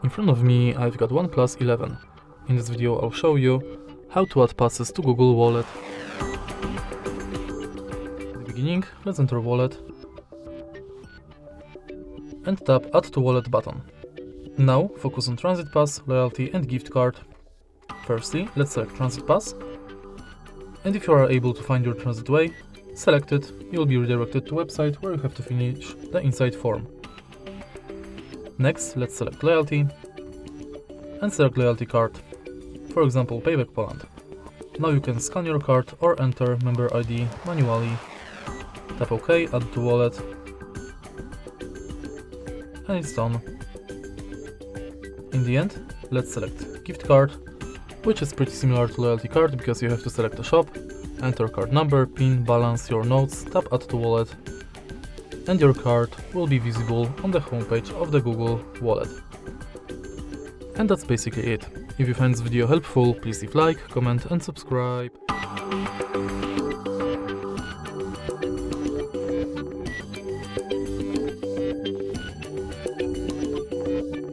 In front of me I've got OnePlus 11. In this video I'll show you how to add passes to Google Wallet. At the beginning, let's enter Wallet and tap Add to Wallet button. Now focus on Transit Pass, Loyalty and Gift Card. Firstly, let's select Transit Pass, and if you are able to find your transit way, select it. You'll be redirected to a website where you have to finish the inside form. Next, let's select Loyalty and select Loyalty Card, for example Payback Poland. Now you can scan your card or enter member ID manually. Tap OK, add to wallet, and it's done. In the end, let's select Gift Card, which is pretty similar to Loyalty Card because you have to select a shop, enter card number, PIN, balance, your notes, tap Add to Wallet, and your card will be visible on the homepage of the Google Wallet. And that's basically it. If you find this video helpful, please leave like, comment and subscribe.